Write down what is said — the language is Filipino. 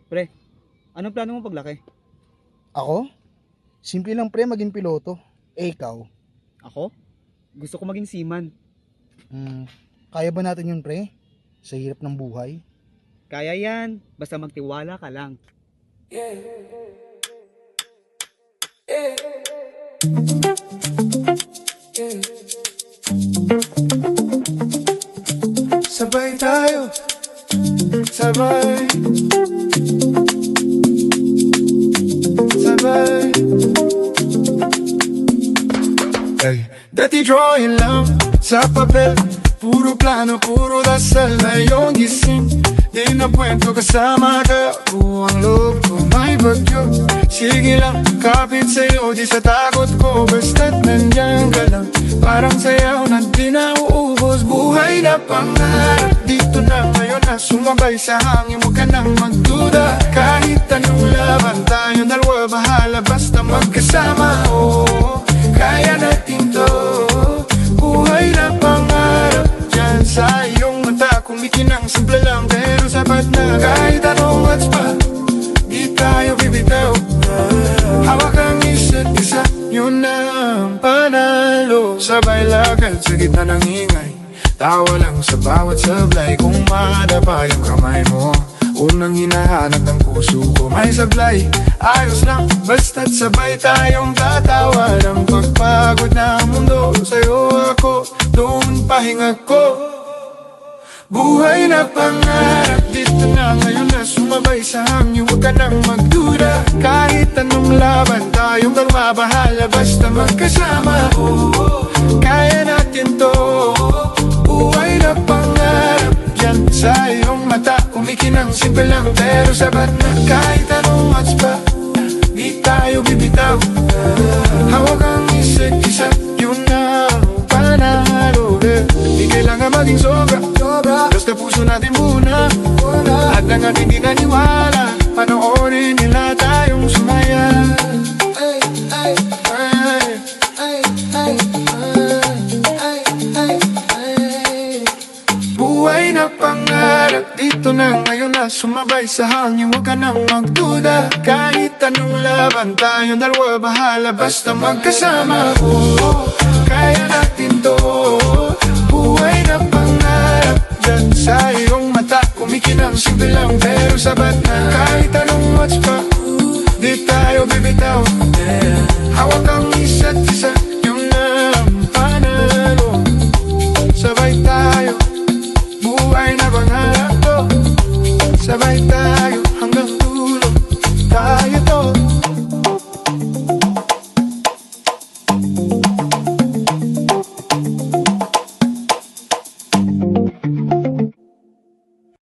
Pre, anong plano mo paglaki? Ako? Simple lang pre, maging piloto. Ikaw? Ako? Gusto ko maging seaman. Kaya ba natin yun pre? Sa hirap ng buhay? Kaya yan, basta magtiwala ka lang. Sabay tayo, sabay, sabay. Ay, dati drawing lang sa papel, puro plano, puro dasal na iyong gising. Di na kwento kasama ka, buwang loob ko may bagyo. Sige lang, kapit sa'yo, di sa takot ko, basta't nandyan ka lang. Parang sayaw na di na uubos, buhay na pangarap. Dito na ngayon na sumabay sa hangin, huwag ka nang magduda. Kahit anong laban, tayo dalawa bahala, basta magkasama. Oh, kaya natin to, buhay na pangarap. Diyan sa iyong mata, kumikinang simple lang, pero sapat na. Kahit anong odds pa, di tayo bibitaw. Hawak ang isa't isa, yun na ang panalo. Sabay lakad sa gitna ng ingay, tawa lang sa bawat sablay. Kung madapa yung kamay mo, unang hinahanap ng puso ko may sablay. Ayos lang, basta't sabay tayong tatawa ng pagpagod na mundo. Sa'yo ako, doon pahinga ko. Buhay na pangarap, dito na ngayon na sumabay sa hangin, huwag ka nang magduda. Kahit anong laban, tayong dalawa bahala, basta magkasama. Oh, kaya natin to, buhay na pangarap. Diyan sa iyong mata, kumikinang simple lang, pero sapat na. Kahit anong odds pa, di tayo bibitaw. Hawak ang isa't isa, yun na ang panalo. Di kailangan maging sobra, basta puso natin muna. At ang ating di naniwala, panoorin nila tayong sumaya. Ay, ay, ay, ay, ay, ay, ay, ay. Buhay na pangarap, dito na ngayon na sumabay sa hangin, huwag ka nang magduda. Kahit anong laban, tayong dalawa bahala, basta magkasama. Oh, kaya natin to, buhay na pangarap. Diyan sa iyong mata, kumikinang simple lang, pero sabat na. Kahit anong odds pa, di tayo bibitaw. Hawak ang isa't isa, yun na ang panalo. Sabay tayo, buhay na pangarap ko. Sabay tayo.